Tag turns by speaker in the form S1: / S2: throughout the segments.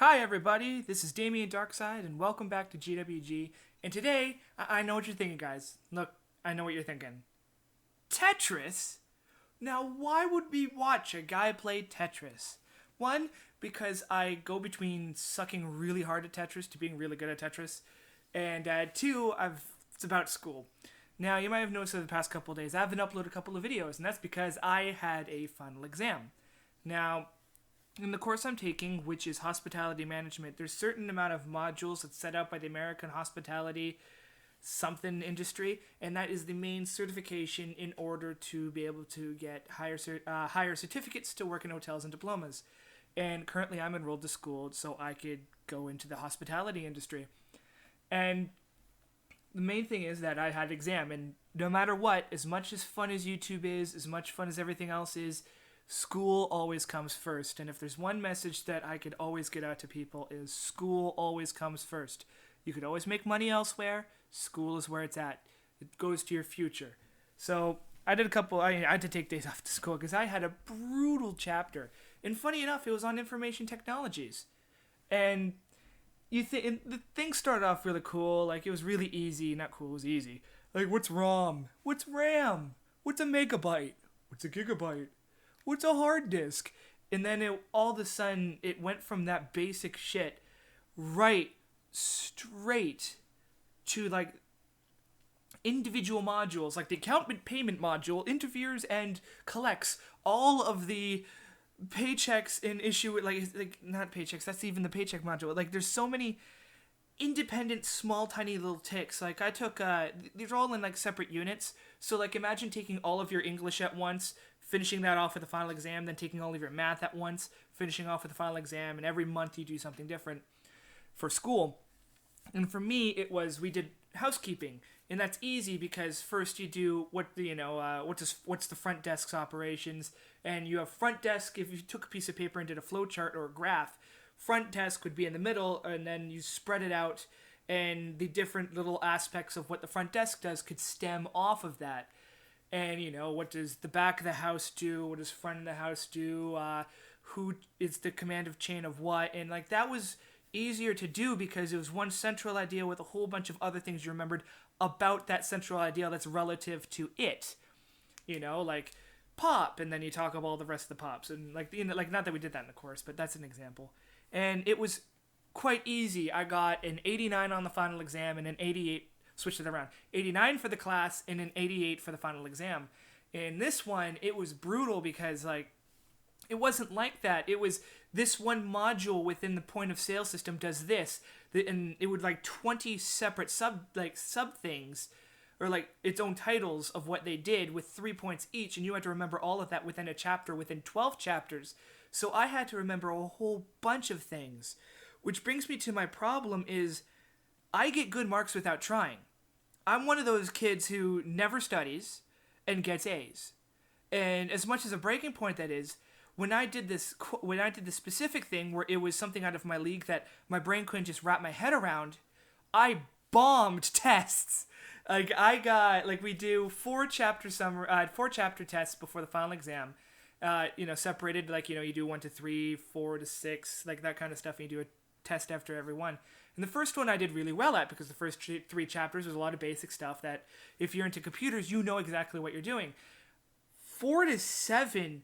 S1: Hi everybody, this is Damien Darkside, and welcome back to GWG. And today, I know what you're thinking, guys. Look, I know what you're thinking. Tetris? Now, why would we watch a guy play Tetris? One, because I go between sucking really hard at Tetris to being really good at Tetris. And two, it's about school. Now, you might have noticed over the past couple of days, I haven't uploaded a couple of videos, and that's because I had a final exam. Now, in the course I'm taking, which is hospitality management, there's a certain amount of modules that's set out by the American hospitality something industry, and that is the main certification in order to be able to get higher certificates to work in hotels and diplomas. And currently I'm enrolled to school so I could go into the hospitality industry. And the main thing is that I had an exam, and no matter what, as much as fun as YouTube is, as much fun as everything else is, school always comes first. And if there's one message that I could always get out to people is school always comes first. You could always make money elsewhere. School is where it's at. It goes to your future. So I had to take days off to school because I had a brutal chapter. And funny enough, it was on information technologies. And the thing started off really cool. Like, it was really easy. Not cool, it was easy. Like, what's ROM? What's RAM? What's a megabyte? What's a gigabyte? What's a hard disk? And then all of a sudden, it went from that basic shit right straight to, like, individual modules. Like, the account payment module interferes and collects all of the paychecks and issue, like not paychecks, that's even the paycheck module. Like, there's so many independent, small, tiny little ticks. Like, I took, these are all in, like, separate units. So, like, imagine taking all of your English at once, finishing that off with the final exam, then taking all of your math at once, finishing off with the final exam, and every month you do something different for school. And for me, we did housekeeping, and that's easy because first you do what's the front desk's operations, and you have front desk. If you took a piece of paper and did a flow chart or a graph, front desk would be in the middle, and then you spread it out, and the different little aspects of what the front desk does could stem off of that. And, what does the back of the house do? What does front of the house do? Who is the command of chain of what? And, like, that was easier to do because it was one central idea with a whole bunch of other things you remembered about that central idea that's relative to it. Like pop, and then you talk about all the rest of the pops. And, like, not that we did that in the course, but that's an example. And it was quite easy. I got an 89 on the final exam and an 88. Switched it around. 89 for the class and an 88 for the final exam. In this one, it was brutal because, like, it wasn't like that. It was this one module within the point of sale system does this, and it would, like, 20 separate sub things, or, like, its own titles of what they did with 3 points each, and you had to remember all of that within a chapter, within 12 chapters. So I had to remember a whole bunch of things, which brings me to my problem is I get good marks without trying. I'm one of those kids who never studies and gets A's. And as much as a breaking point that is, when I did this specific thing where it was something out of my league that my brain couldn't just wrap my head around, I bombed tests. Like, we do 4 chapter tests before the final exam. Separated, like, you do 1 to 3, 4 to 6, like that kind of stuff, and you do a test after every one. And the first one I did really well at because the first 3 chapters was a lot of basic stuff that if you're into computers, you know exactly what you're doing. 4 to 7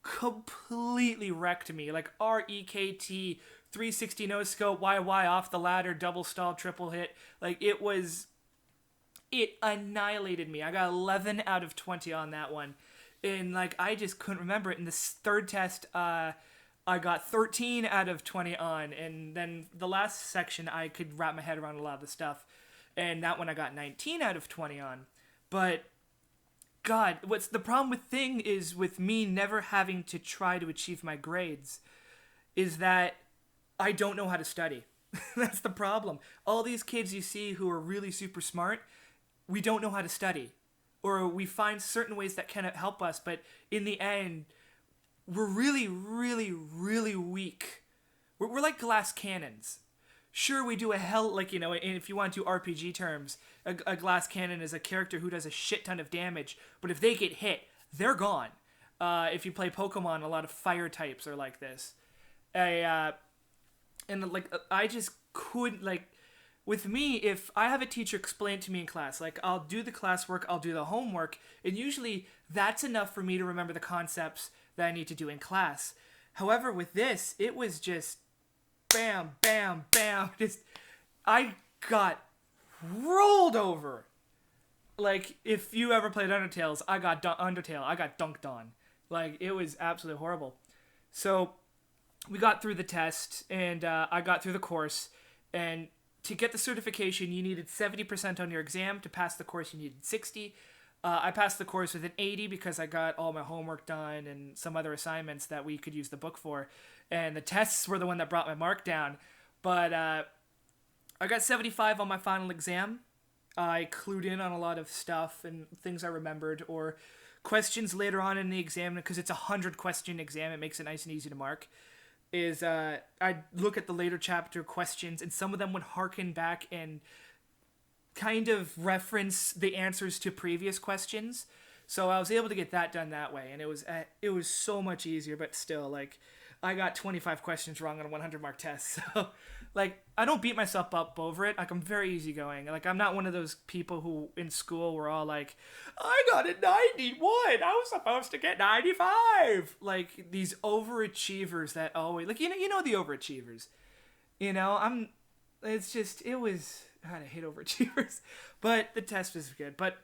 S1: completely wrecked me. Like REKT, 360 no scope, YY off the ladder, double stall, triple hit. Like, it annihilated me. I got 11 out of 20 on that one. And, like, I just couldn't remember it. In this third test, I got 13 out of 20 on, and then the last section I could wrap my head around a lot of the stuff, and that one I got 19 out of 20 on. But God, what's the problem with me never having to try to achieve my grades is that I don't know how to study. That's the problem. All these kids you see who are really super smart, we don't know how to study, or we find certain ways that can help us, but in the end, we're really, really, really weak. We're like glass cannons. Sure, we do and if you want to do RPG terms, a glass cannon is a character who does a shit ton of damage, but if they get hit, they're gone. If you play Pokemon, a lot of fire types are like this. And like I just couldn't like. With me, if I have a teacher explain it to me in class, like I'll do the classwork, I'll do the homework, and usually that's enough for me to remember the concepts that I need to do in class. However, with this, it was just bam, bam, bam. Just I got rolled over. Like if you ever played Undertale, I got dunked on. Like it was absolutely horrible. So we got through the test, and I got through the course, and to get the certification, you needed 70% on your exam. To pass the course, you needed 60. I passed the course with an 80 because I got all my homework done and some other assignments that we could use the book for. And the tests were the one that brought my mark down. But I got 75 on my final exam. I clued in on a lot of stuff and things I remembered, or questions later on in the exam, because it's a 100-question exam. It makes it nice and easy to mark. I'd look at the later chapter questions, and some of them would harken back and kind of reference the answers to previous questions. So I was able to get that done that way, and it was so much easier. But still, like, I got 25 questions wrong on a 100-mark test. So, like, I don't beat myself up over it. Like, I'm very easygoing. Like, I'm not one of those people who in school were all like, I got a 91. I was supposed to get 95. Like, these overachievers that always, like, you know the overachievers. You know, I hate overachievers. But the test was good. But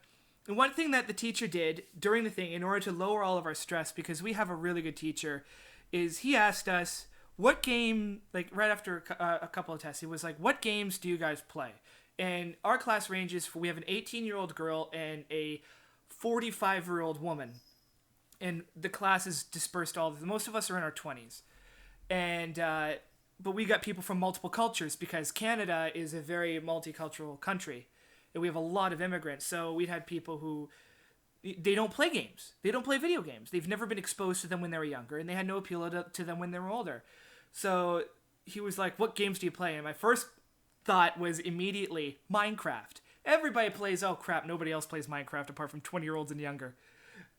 S1: one thing that the teacher did during the thing, in order to lower all of our stress, because we have a really good teacher, is he asked us, what game, like right after a couple of tests, he was like, what games do you guys play? And our class ranges, we have an 18-year-old girl and a 45-year-old woman. And the class is dispersed most of us are in our 20s. And, but we got people from multiple cultures, because Canada is a very multicultural country. And we have a lot of immigrants. So we'd had people who, they don't play games. They don't play video games. They've never been exposed to them when they were younger, and they had no appeal to them when they were older. So he was like, what games do you play? And my first thought was immediately Minecraft. Everybody plays, oh crap, nobody else plays Minecraft apart from 20-year-olds and younger.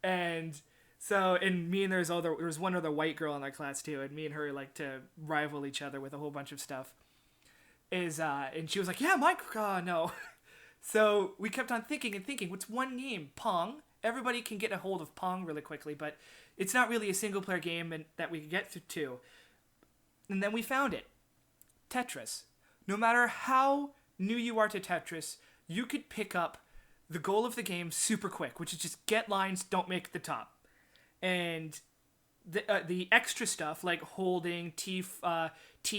S1: And so, and me and there was one other white girl in our class too, and me and her like to rival each other with a whole bunch of stuff. And she was like, yeah, Minecraft, no. So we kept on thinking, what's one game? Pong. Everybody can get a hold of Pong really quickly, but it's not really a single-player game that we can get to. And then we found it. Tetris. No matter how new you are to Tetris, you could pick up the goal of the game super quick, which is just get lines, don't make the top. And the extra stuff, like holding, T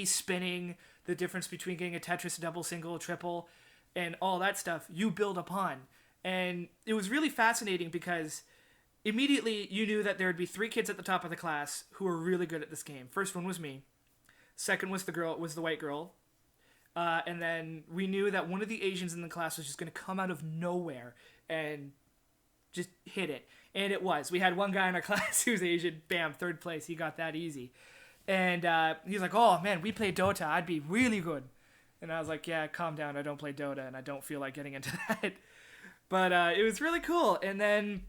S1: spinning, the difference between getting a Tetris double, single, triple, and all that stuff, you build upon. And it was really fascinating because immediately you knew that there would be 3 kids at the top of the class who were really good at this game. First one was me. Second was the white girl. And then we knew that one of the Asians in the class was just going to come out of nowhere and just hit it. And it was. We had one guy in our class who was Asian. Bam, 3rd place. He got that easy. And he's like, oh, man, we play Dota. I'd be really good. And I was like, yeah, calm down. I don't play Dota, and I don't feel like getting into that. But it was really cool. And then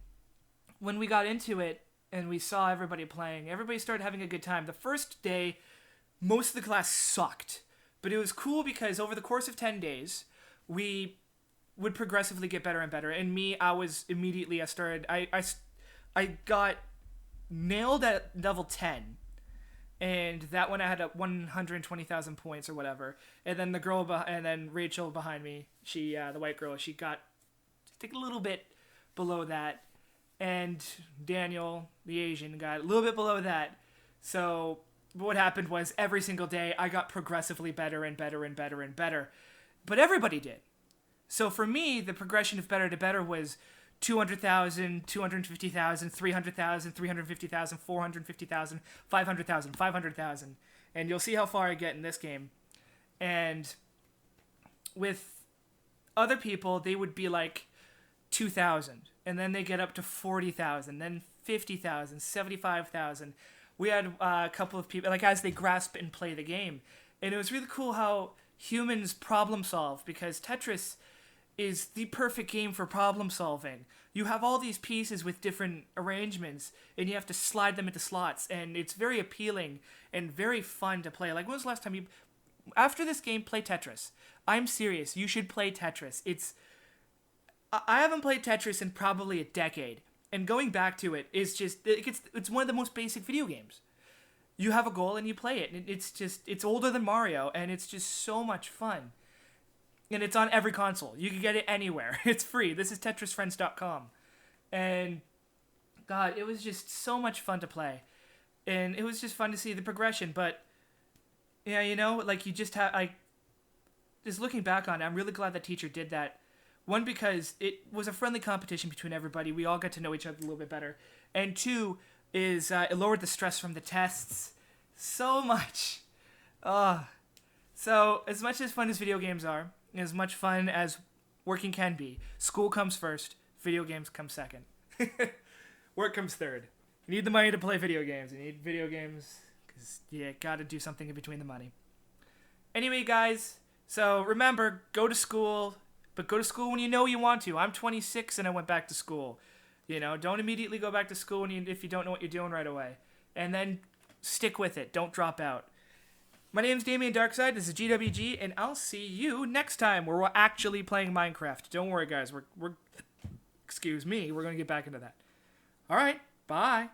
S1: when we got into it and we saw everybody playing, everybody started having a good time. The first day, most of the class sucked. But it was cool because over the course of 10 days, we would progressively get better and better. And me, I was immediately, I got nailed at level 10. And that one I had 120,000 points or whatever. And then and then Rachel behind me, she, the white girl, she got I think a little bit below that. And Daniel, the Asian, got a little bit below that. So what happened was every single day I got progressively better and better and better and better. But everybody did. So for me, the progression of better to better was 200,000, 250,000, 300,000, 350,000, 450,000, 500,000, 500,000. And you'll see how far I get in this game. And with other people, they would be like 2,000. And then they get up to 40,000, then 50,000, 75,000. We had a couple of people, like as they grasp and play the game. And it was really cool how humans problem solve, because Tetris is the perfect game for problem solving. You have all these pieces with different arrangements, and you have to slide them into slots, and it's very appealing and very fun to play. Like, when was the last time after this game, play Tetris. I'm serious. You should play Tetris. I haven't played Tetris in probably a decade, and going back to it is just it's one of the most basic video games. You have a goal and you play it, and it's older than Mario, and it's just so much fun. And it's on every console. You can get it anywhere. It's free. This is TetrisFriends.com, and God, it was just so much fun to play, and it was just fun to see the progression. But yeah, like you just have just looking back on it, I'm really glad the teacher did that. One, because it was a friendly competition between everybody. We all got to know each other a little bit better. And two, is it lowered the stress from the tests so much. So as much as fun as video games are, as much fun as working can be, school comes first, video games come second. Work comes third. You need the money to play video games. You need video games because you got to do something in between the money. Anyway, guys, so remember, go to school. But go to school when you know you want to. I'm 26 and I went back to school. Don't immediately go back to school if you don't know what you're doing right away. And then stick with it. Don't drop out. My name's Damien Darkside. This is GWG, and I'll see you next time where we're actually playing Minecraft. Don't worry, guys. Excuse me. We're going to get back into that. All right. Bye.